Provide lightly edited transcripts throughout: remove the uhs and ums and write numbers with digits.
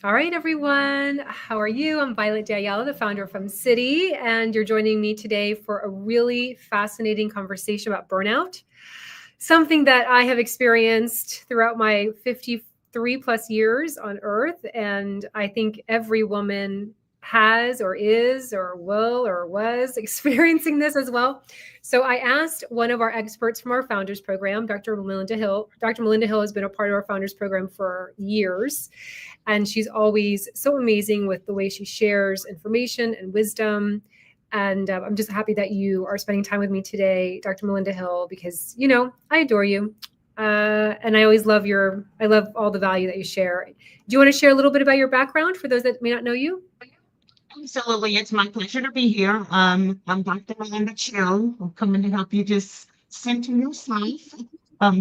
All right, everyone. How are you? I'm Violet D'Ayala, the founder of FemCity, and you're joining me today for a really fascinating conversation about burnout, something that I have experienced throughout my 53 plus years on Earth. And I think every woman has or is or will or was experiencing this as well. So I asked one of our experts from our founders program, Dr. Melinda Hill. Dr. Melinda Hill has been a part of our founders program for years. And she's always so amazing with the way she shares information and wisdom. And I'm just happy that you are spending time with me today, Dr. Melinda Hill, because, I adore you. And I love all the value that you share. Do you want to share a little bit about your background for those that may not know you? Absolutely. It's my pleasure to be here. I'm Dr. Melinda C. I'm coming to help you just center yourself,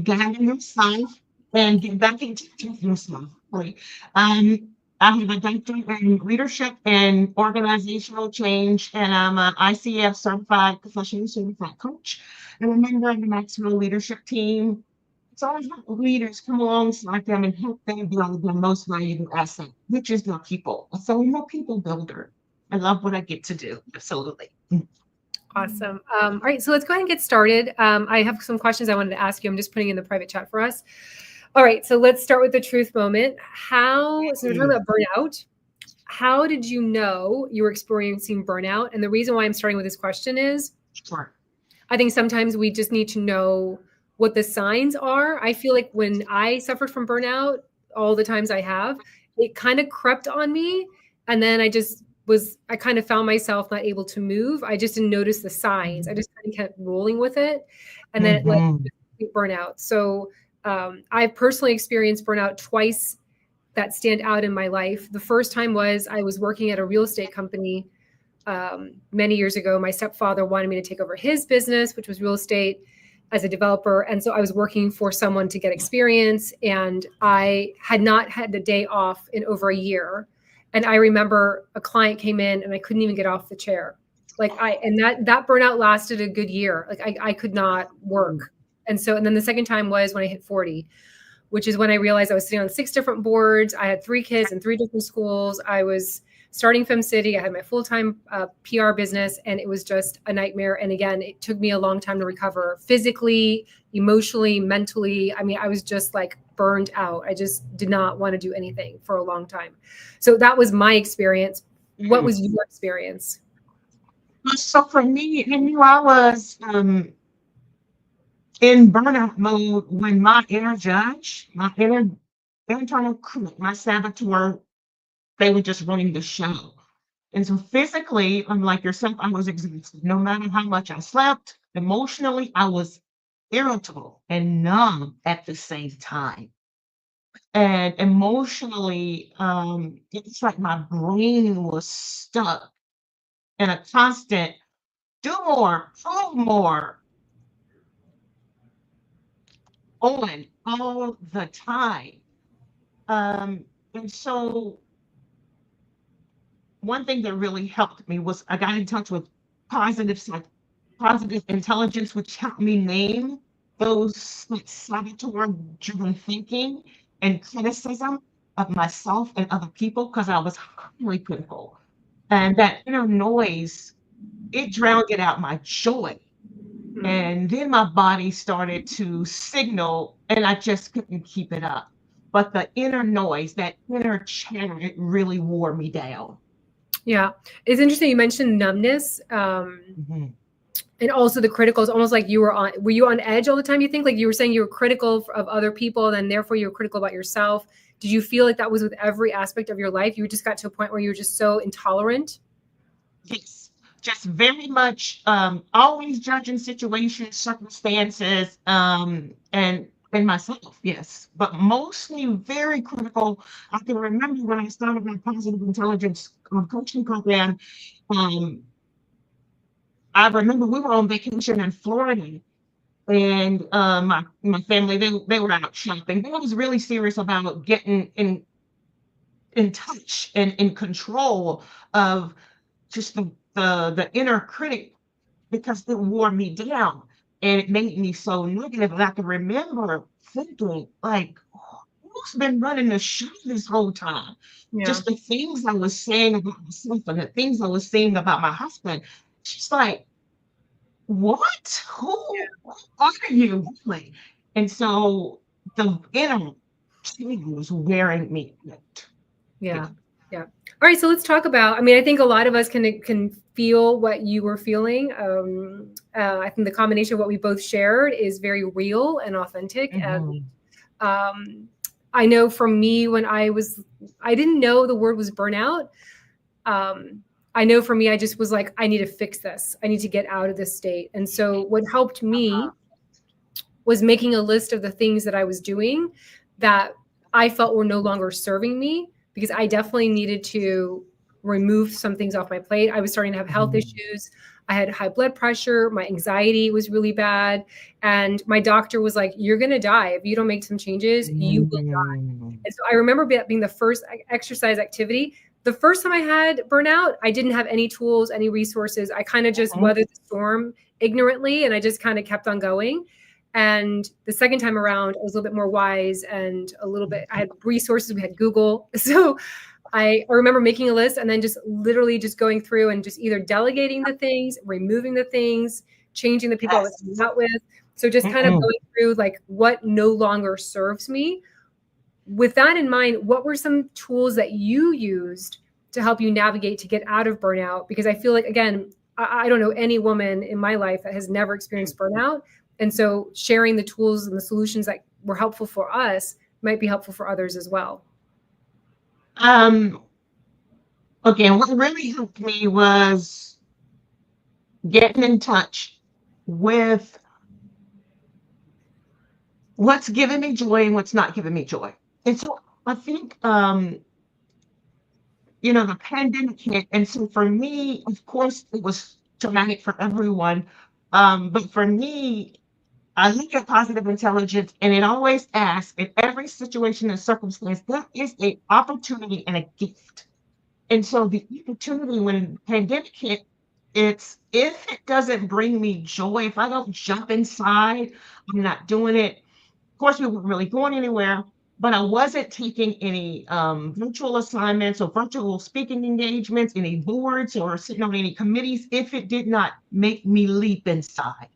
gather yourself, and get back into yourself. Right. Um, I have a doctorate in leadership and organizational change, and I'm an ICF certified professional certified coach and a member of the Maxwell leadership team. It's always help leaders come alongside them and help them build their most valuable asset, which is their people. So I'm a people builder. I love what I get to do. Absolutely. Awesome. All right, so let's go ahead and get started. I have some questions I wanted to ask you. I'm just putting in the private chat for us. All right, so let's start with the truth moment. So we're talking Mm, about burnout. How did you know you were experiencing burnout? And the reason why I'm starting with this question is sure. I think sometimes we just need to know what the signs are. I feel like when I suffered from burnout, all the times I have, it kind of crept on me. And then I kind of found myself not able to move. I just didn't notice the signs. I just kind of kept rolling with it. And then it led Mm-hmm. to burnout. So I've personally experienced burnout twice that stand out in my life. The first time was I was working at a real estate company many years ago. My stepfather wanted me to take over his business, which was real estate as a developer. And so I was working for someone to get experience. And I had not had a day off in over a year. And I remember a client came in and I couldn't even get off the chair. And that burnout lasted a good year. Like I could not work. And then the second time was when I hit 40, which is when I realized I was sitting on 6 different boards. I had 3 kids in 3 different schools. I was starting FemCity. I had my full-time PR business, and it was just a nightmare. And again, it took me a long time to recover physically, emotionally, mentally. I mean, I was just like burned out. I just did not want to do anything for a long time. So that was my experience. What Mm. was your experience? So for me, I knew I was in burnout mode when my inner judge, my internal critic, my saboteur, they were just running the show. And so physically, unlike yourself, I was exhausted. No matter how much I slept, emotionally, I was irritable and numb at the same time. And emotionally, it's like my brain was stuck in a constant do more, prove more, on all the time. And so one thing that really helped me was I got in touch with positive positive intelligence, which helped me name those like, saboteur-driven thinking and criticism of myself and other people because I was highly critical. And that inner noise, it drowned it out my joy. Hmm. And then my body started to signal, and I just couldn't keep it up. But the inner noise, that inner chatter, it really wore me down. Yeah, it's interesting. You mentioned numbness. Mhm. And also the critical is almost like were you on edge all the time? You think like you were saying you were critical of other people, and then therefore you were critical about yourself. Did you feel like that was with every aspect of your life? You just got to a point where you were just so intolerant? Yes, just very much always judging situations, circumstances, and myself, yes, but mostly very critical. I can remember when I started my positive intelligence coaching program. Um, I remember we were on vacation in Florida, and my family they were out shopping. But I was really serious about getting in touch and in control of just the inner critic because it wore me down and it made me so negative. And I can remember thinking like, who's been running the show this whole time? Yeah. Just the things I was saying about myself and the things I was saying about my husband. She's like, what? Who are you really? And so the inner thing was wearing me out. Yeah. Yeah. Yeah. All right. So let's talk about, I mean, I think a lot of us can feel what you were feeling. I think the combination of what we both shared is very real and authentic. And Mhm. I know for me, I didn't know the word was burnout. I know for me, I just was like, I need to fix this. I need to get out of this state. And so what helped me was making a list of the things that I was doing that I felt were no longer serving me, because I definitely needed to remove some things off my plate. I was starting to have health Mhm. issues. I had high blood pressure. My anxiety was really bad. And my doctor was like, you're going to die. If you don't make some changes, you will die. Mhm. And so I remember being the first exercise activity. The first time I had burnout, I didn't have any tools, any resources. I kind of just Mhm. weathered the storm ignorantly, and I just kind of kept on going. And the second time around, I was a little bit more wise and a little bit, I had resources. We had Google. So I remember making a list and then just literally just going through and just either delegating the things, removing the things, changing the people I was Yes. hanging out with. So just kind of Mhm. going through like what no longer serves me. With that in mind, what were some tools that you used to help you navigate to get out of burnout? Because I feel like, again, I don't know any woman in my life that has never experienced burnout. And so sharing the tools and the solutions that were helpful for us might be helpful for others as well. Um, Again, what really helped me was getting in touch with what's giving me joy and what's not giving me joy. And so I think, the pandemic hit. And so for me, of course, it was traumatic for everyone. But for me, I look at positive intelligence and it always asks in every situation and circumstance, there is an opportunity and a gift. And so the opportunity when the pandemic hit, it's if it doesn't bring me joy, if I don't jump inside, I'm not doing it. Of course, we weren't really going anywhere, but I wasn't taking any virtual assignments or virtual speaking engagements, any boards or sitting on any committees if it did not make me leap inside.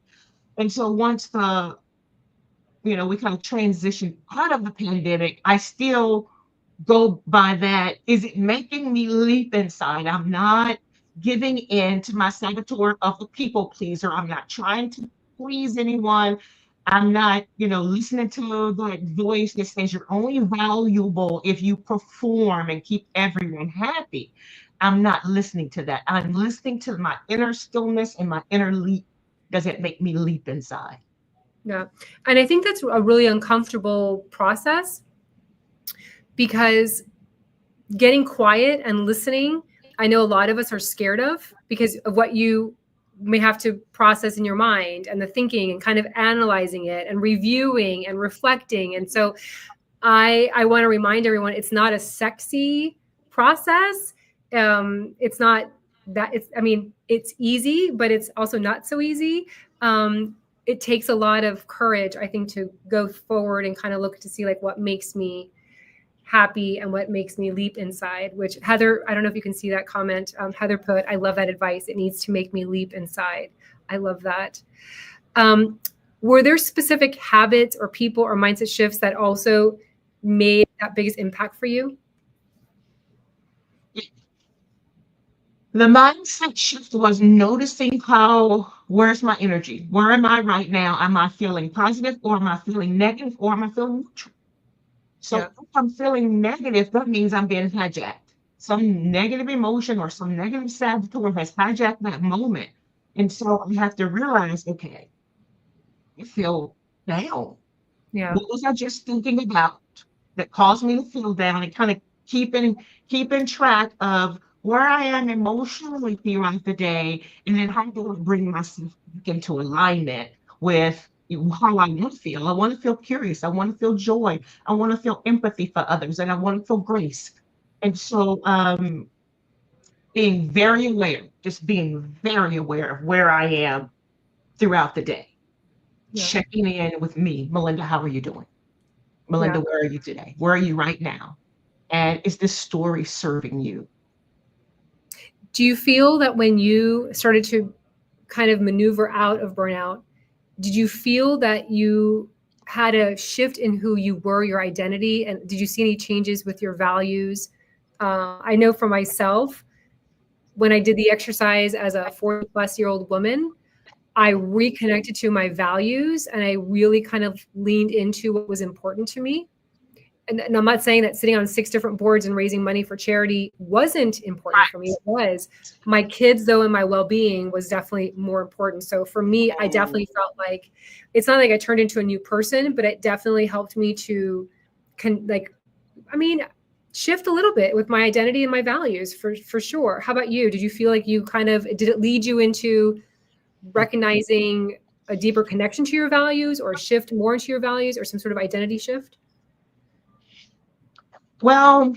And so once we kind of transitioned out of the pandemic, I still go by that. Is it making me leap inside? I'm not giving in to my saboteur of the people pleaser. I'm not trying to please anyone. I'm not, listening to that voice that says you're only valuable if you perform and keep everyone happy. I'm not listening to that. I'm listening to my inner stillness and my inner leap. Does it make me leap inside? Yeah. And I think that's a really uncomfortable process, because getting quiet and listening, I know a lot of us are scared of, because of what you may have to process in your mind and the thinking and kind of analyzing it and reviewing and reflecting. And so I want to remind everyone, it's not a sexy process. It's not that it's, I mean, it's easy, but it's also not so easy. It takes a lot of courage, I think, to go forward and kind of look to see like what makes me happy and what makes me leap inside. Which Heather, I don't know if you can see that comment. Heather put, I love that advice. It needs to make me leap inside. I love that. Um, were there specific habits or people or mindset shifts that also made that biggest impact for you? The mindset shift was noticing where's my energy? Where am I right now? Am I feeling positive or am I feeling negative or am I feeling neutral? So Yeah. if I'm feeling negative, that means I'm being hijacked. Some negative emotion or some negative saboteur has hijacked that moment. And so I have to realize, okay, I feel down. Yeah. What was I just thinking about that caused me to feel down, and kind of keeping track of where I am emotionally throughout the day, and then how do I bring myself back into alignment with how I want to feel. I want to feel curious. I want to feel joy. I want to feel empathy for others, and I want to feel grace. And so, being very aware, just being very aware of where I am throughout the day, Yeah. checking in with me, Melinda. How are you doing? Yeah. Melinda, where are you today? Where are you right now? And is this story serving you? Do you feel that when you started to kind of maneuver out of burnout, did you feel that you had a shift in who you were, your identity? And did you see any changes with your values? I know for myself, when I did the exercise as a 40-plus-year-old woman, I reconnected to my values and I really kind of leaned into what was important to me. And I'm not saying that sitting on 6 different boards and raising money for charity wasn't important for me. It was. My kids, though, and my well-being was definitely more important. So for me, I definitely felt like it's not like I turned into a new person, but it definitely helped me to shift a little bit with my identity and my values for sure. How about you? Did you feel like you did it lead you into recognizing a deeper connection to your values, or a shift more into your values, or some sort of identity shift? Well,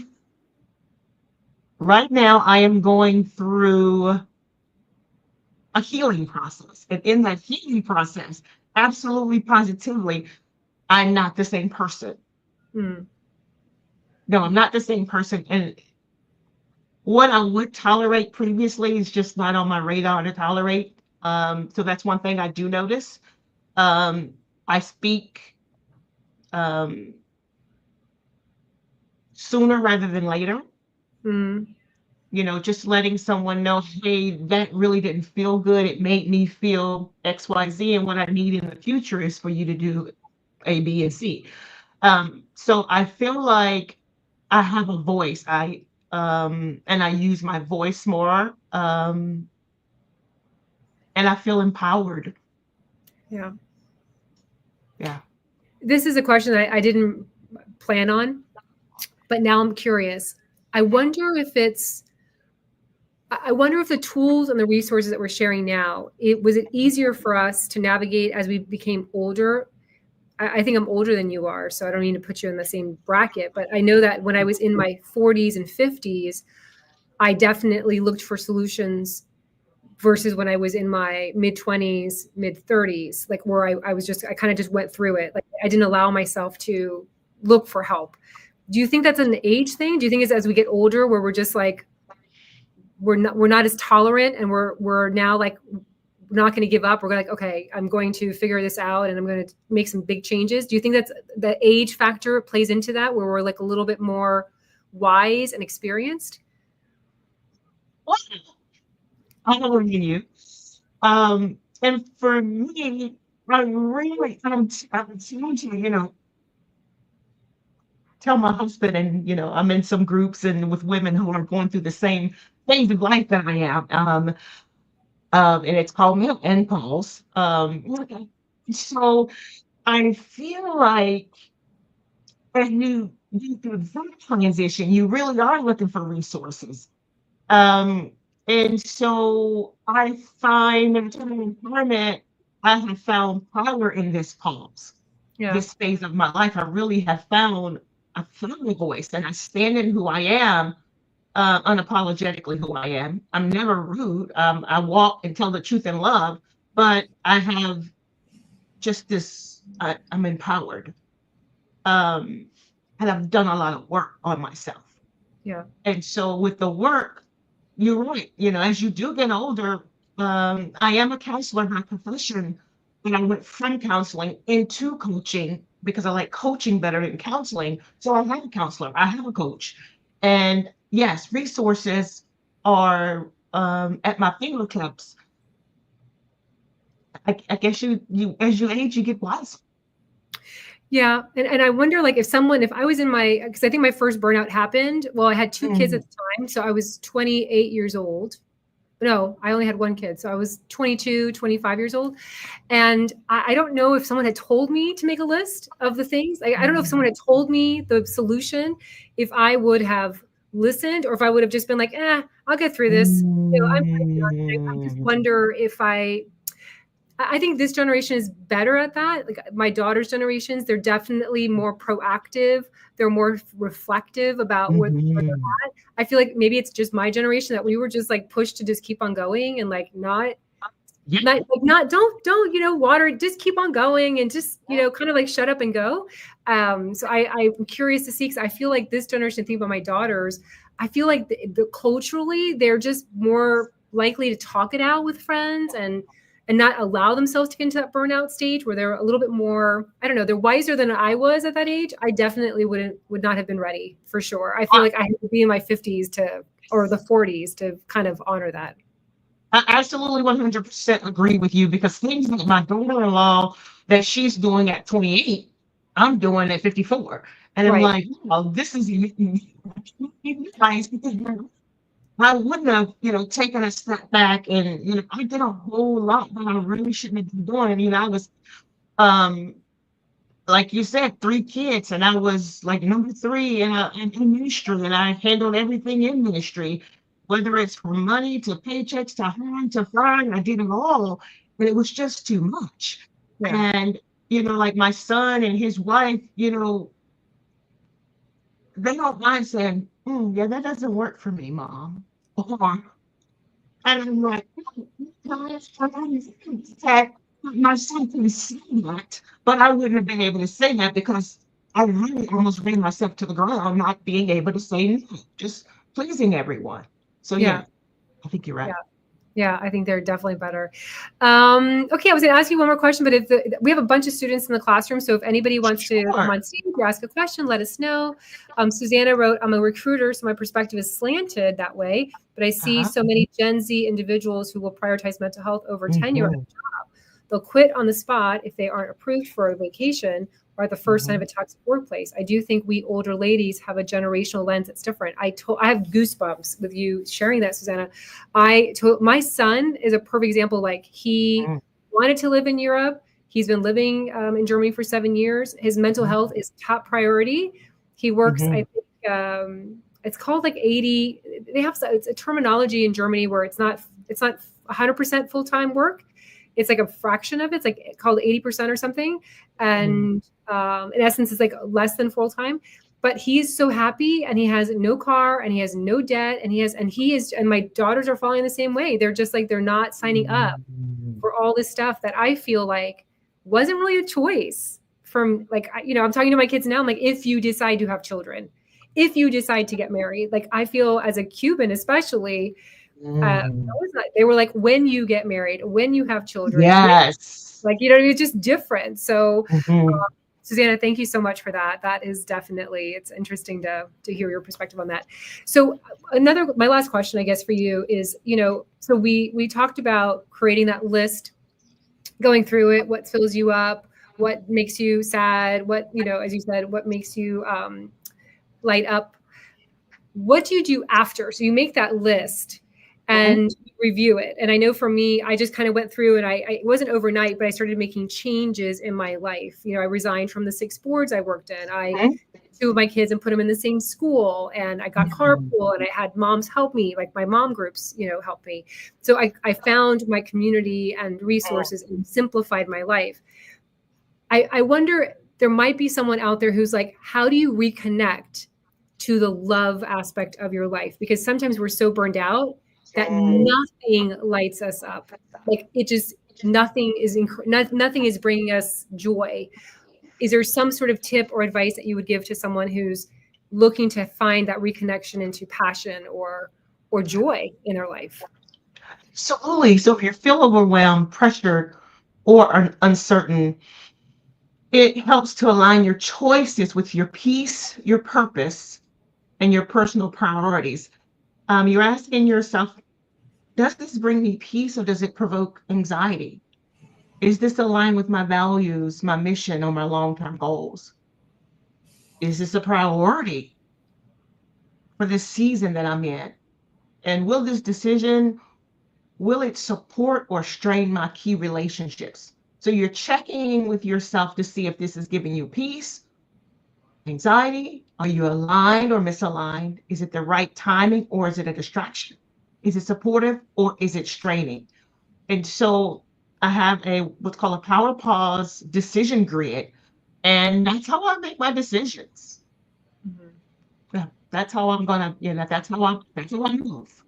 right now I am going through a healing process. And in that healing process, absolutely positively, I'm not the same person. Mm. No, I'm not the same person. And what I would tolerate previously is just not on my radar to tolerate. So that's one thing I do notice. I speak um, sooner rather than later. Mm. Just letting someone know, hey, that really didn't feel good. It made me feel XYZ, and what I need in the future is for you to do A, B, and C. So I feel like I have a voice. And I use my voice more. And I feel empowered. Yeah. Yeah. This is a question that I didn't plan on, but now I'm curious. I wonder if the tools and the resources that we're sharing now, was it easier for us to navigate as we became older? I think I'm older than you are, so I don't mean to put you in the same bracket, but I know that when I was in my 40s and 50s, I definitely looked for solutions versus when I was in my mid 20s, mid 30s, like where I kind of just went through it. Like I didn't allow myself to look for help. Do you think that's an age thing? Do you think it's as we get older where we're just like, we're not as tolerant, and we're now like, we're not going to give up. We're like, okay, I'm going to figure this out and I'm going to make some big changes. Do you think that's the age factor plays into that, where we're like a little bit more wise and experienced? Well, I believe in you. And for me, I'm trying to, tell my husband, and I'm in some groups and with women who are going through the same things of life that I am. And it's called menopause. Okay. So I feel like as you go through that transition, you really are looking for resources. Um, and so I find in terms of empowerment, I have found power in this pause, Yeah. this phase of my life. I found a voice, and I stand in who I am, unapologetically who I am. I'm never rude. I walk and tell the truth in love, but I have just this, I'm empowered. Um, and I've done a lot of work on myself. Yeah. And so with the work, you're right. As you do get older, I am a counselor by profession, and I went from counseling into coaching because I like coaching better than counseling. So I have a counselor, I have a coach. And yes, resources are at my fingertips. I guess you as you age, you get wiser. Yeah. And I wonder, like, if I was because I think my first burnout happened, well, I had 2 kids at Mm, the time. So I was 28 years old. No, I only had 1 kid. So I was 22, 25 years old. And I don't know if someone had told me to make a list of the things. I don't know if someone had told me the solution, if I would have listened, or if I would have just been like, I'll get through this. I just mm, wonder if I think this generation is better at that. Like my daughter's generations, they're definitely more proactive. They're more reflective about where they're mhm. at. I feel like maybe it's just my generation that we were just like pushed to just keep on going and like not Yeah. not don't water, just keep on going and just kind of like shut up and go. So I'm curious to see, because I feel like this generation, think about my daughters, I feel like culturally they're just more likely to talk it out with friends and not allow themselves to get into that burnout stage where they're a little bit more, I don't know, they're wiser than I was at that age. I definitely would not have been ready, for sure. I feel like I had to be in my 50s or the 40s to kind of honor that. I absolutely 100% agree with you, because things like my daughter-in-law that she's doing at 28, I'm doing at 54. And I'm Right. like, oh, this is nice, because I wouldn't have, taken a step back, and, I did a whole lot that I really shouldn't have been doing. I was, um, like you said, 3 kids, and I was like number three in ministry, and I handled everything in ministry, whether it's from money to paychecks to home to flying. I did it all, and it was just too much. Yeah. And like my son and his wife, they don't mind saying, "Yeah, that doesn't work for me, mom." Or, and I'm like, guys, that my son can say that, but I wouldn't have been able to say that because I really almost ran myself to the ground, not being able to say no, just pleasing everyone. So Yeah. yeah, I think you're Yeah. right. Yeah, I think they're definitely better. Okay, I was going to ask you one more question, but we have a bunch of students in the classroom, so if anybody wants to come Sure. on stage or ask a question, let us know. Susanna wrote, "I'm a recruiter, so my perspective is slanted that way, but I see Uh-huh. so many Gen Z individuals who will prioritize mental health over tenure. Mhm, They'll quit on the spot if they aren't approved for a vacation or at the first sign of mhm, a toxic workplace. I do think we older ladies have a generational lens that's different." I have goosebumps with you sharing that, Susanna. My son is a perfect example. Like, he mhm, wanted to live in Europe. He's been living in Germany for 7 years. His mental mhm, health is top priority. He works, I mhm, think, it's called like 80. They have it's a terminology in Germany where it's not 100% full time work. It's like a fraction of it. It's like called 80% or something. mhm. And in essence, it's like less than full time. But he's so happy, and he has no car, and he has no debt, and and my daughters are following the same way. They're just like, they're not signing up Mhm. for all this stuff that I feel like wasn't really a choice from, like, I'm talking to my kids now. I'm like, if you decide to have children, if you decide to get married, like, I feel as a Cuban, especially, that Mhm. was not, they were like, when you get married, when you have children, Yes. like, it's just different. So, Mhm. Susanna, thank you so much for that. That is definitely, it's interesting to hear your perspective on that. So my last question, I guess, for you is, so we talked about creating that list, going through it, what fills you up, what makes you sad, what, as you said, what makes you light up. What do you do after? So you make that list Mhm. and review it. And I know for me, I just kind of went through, and it wasn't overnight, but I started making changes in my life. I resigned from the 6 boards I worked in. I Mhm. two of my kids and put them in the same school, and I got Mhm. carpool, and I had moms help me, like my mom groups, help me. So I found my community and resources and simplified my life. I wonder, there might be someone out there who's like, how do you reconnect to the love aspect of your life? Because sometimes we're so burned out that Mhm. nothing lights us up. Like, it just, nothing is bringing us joy. Is there some sort of tip or advice that you would give to someone who's looking to find that reconnection into passion or joy in their life? Absolutely. So if you feel overwhelmed, pressured, or uncertain, it helps to align your choices with your peace, your purpose, and your personal priorities. You're asking yourself, does this bring me peace, or does it provoke anxiety? Is this aligned with my values, my mission, or my long-term goals? Is this a priority for this season that I'm in? And will it support or strain my key relationships? So you're checking with yourself to see if this is giving you peace, anxiety. Are you aligned or misaligned? Is it the right timing, or is it a distraction? Is it supportive, or is it straining? And so I have what's called a power pause decision grid. And that's how I make my decisions. Mhm. Yeah, that's how I'm gonna, that's how I move.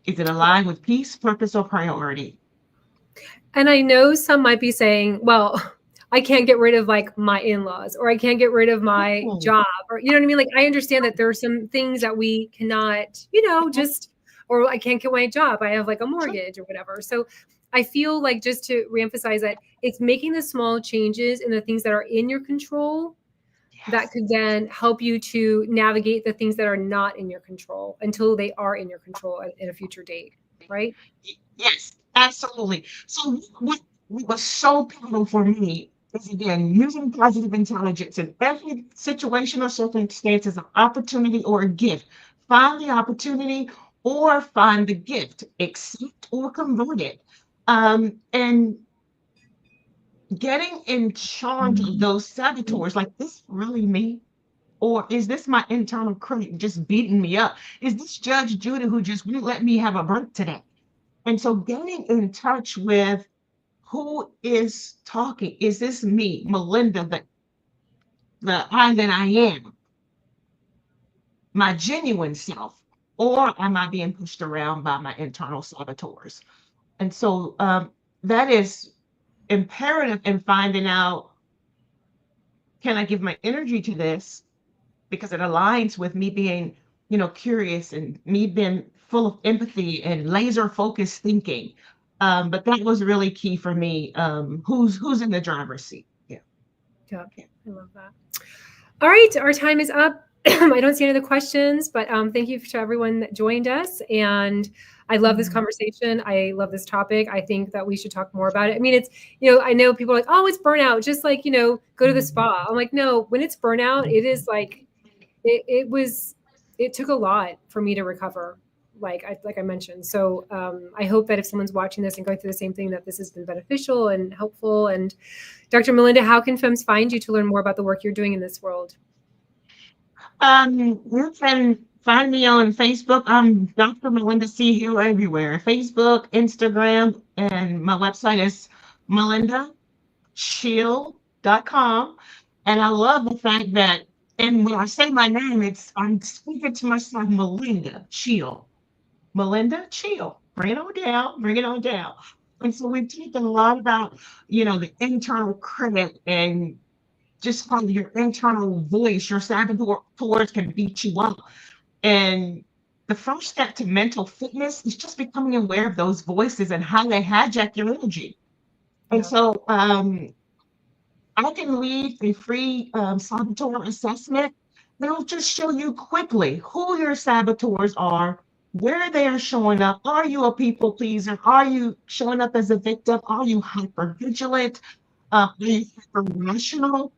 Is it aligned with peace, purpose, or priority? And I know some might be saying, well, I can't get rid of like my in-laws, or I can't get rid of my Oh, job, or you know what I mean? Like, I understand that there are some things that we cannot, just, or I can't get my job. I have like a sure. mortgage or whatever. So I feel like, just to reemphasize, that it's making the small changes in the things that are in your control that Yes. could then help you to navigate the things that are not in your control until they are in your control at a future date. Right? Yes, absolutely. So what was so pivotal for me is, again, using positive intelligence in every situation or circumstance as an opportunity or a gift. Find the opportunity or find the gift, accept or convert it. And getting in charge of those saboteurs, like, this really me? Or is this my internal critic just beating me up? Is this Judge Judy who just won't let me have a break today? And so getting in touch with who is talking. Is this me, Melinda, the I that I am, my genuine self? Or am I being pushed around by my internal saboteurs? And so that is imperative in finding out, can I give my energy to this? Because it aligns with me being, curious, and me being full of empathy and laser focused thinking. But that was really key for me. Who's in the driver's seat? Yeah. Yeah. Yeah. I love that. All right, our time is up. I don't see any other questions, but thank you to everyone that joined us. And I love this Mhm. conversation. I love this topic. I think that we should talk more about it. I mean, it's, I know people are like, oh, it's burnout. Just like, go to the Mhm. spa. I'm like, no, when it's burnout, it is like, it took a lot for me to recover. Like I mentioned. So I hope that if someone's watching this and going through the same thing, that this has been beneficial and helpful. And Dr. Melinda, how can FEMS find you to learn more about the work you're doing in this world? You can find me on Facebook. I'm Dr. Melinda C here everywhere. Facebook, Instagram, and my website is melindashield.com. And I love the fact that, and when I say my name, I'm speaking to myself, Melinda Shield. Melinda, chill. Bring it on down. Bring it on down. And so we've talked a lot about, the internal critic, and just how your internal voice, your saboteurs can beat you up. And the first step to mental fitness is just becoming aware of those voices and how they hijack your energy. And Yeah. so I can lead a free saboteur assessment that'll just show you quickly who your saboteurs are, where they are showing up. Are you a people pleaser? Are you showing up as a victim? Are you hyper vigilant? Are you hyper rational?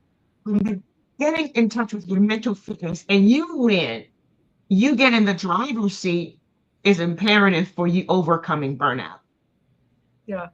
Getting in touch with your mental fitness, and you win. You get in the driver's seat is imperative for you overcoming burnout. Yeah.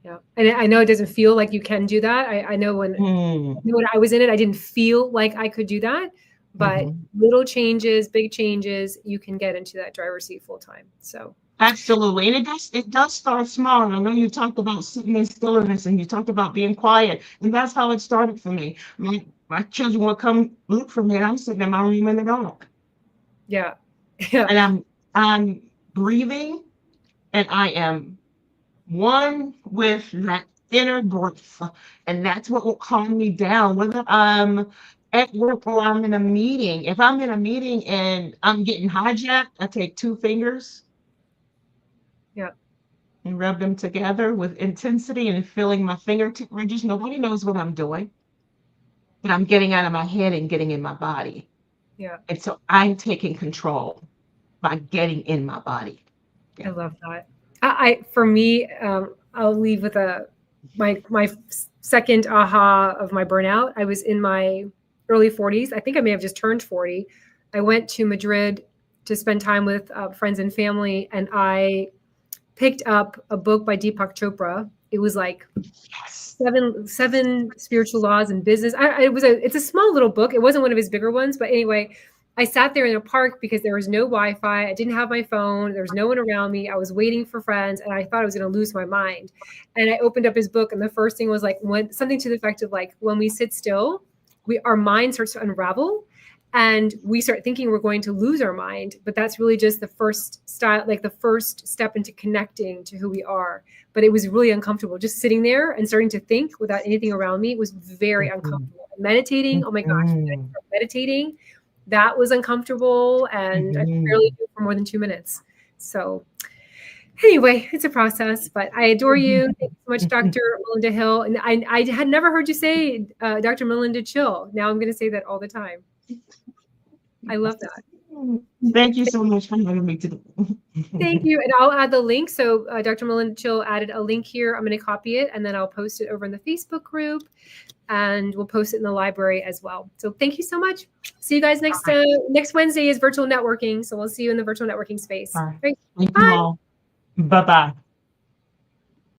Yeah. And I know it doesn't feel like you can do that. I know Mm, when I was in it, I didn't feel like I could do that. But mhm. little changes, big changes, you can get into that driver's seat full time. So, Absolutely. And it does start small. And I know you talked about sitting in stillness, and you talked about being quiet. And that's how it started for me. My children would come look for me, and I'm sitting in my room in the dark. yeah. Yeah. And I'm breathing, and I am one with that inner breath. And that's what will calm me down, whether I'm at work or I'm in a meeting. If I'm in a meeting and I'm getting hijacked, I take two fingers Yeah. and rub them together with intensity and feeling my fingertip ridges. Nobody knows what I'm doing, but I'm getting out of my head and getting in my body. Yeah. And so I'm taking control by getting in my body. I Yeah. love that. For me, I'll leave with my second aha of my burnout. I was in my early 40s. I think I may have just turned 40. I went to Madrid to spend time with friends and family, and I picked up a book by Deepak Chopra. It was like Yes. seven spiritual laws in business. It's a small little book. It wasn't one of his bigger ones, but anyway, I sat there in a park because there was no Wi-Fi. I didn't have my phone. There was no one around me. I was waiting for friends, and I thought I was going to lose my mind. And I opened up his book, and the first thing was like something to the effect of like, when we sit still, our mind starts to unravel, And we start thinking we're going to lose our mind, but that's really just the first style, like the first step into connecting to who we are. But it was really uncomfortable just sitting there and starting to think without anything around me. It was very uncomfortable. Meditating, oh my gosh, meditating, that was uncomfortable, and I could barely do it for more than 2 minutes. So anyway, it's a process, but I adore you. Thank you so much, Dr. Melinda Hill. And I had never heard you say Dr. Melinda Chill. Now I'm going to say that all the time. I love that. Thank you so much for having me today. Thank you. And I'll add the link. So Dr. Melinda Chill added a link here. I'm going to copy it, and then I'll post it over in the Facebook group, and we'll post it in the library as well. So thank you so much. See you guys next Wednesday is virtual networking. So we'll see you in the virtual networking space. Right. Thank you all. Bye-bye.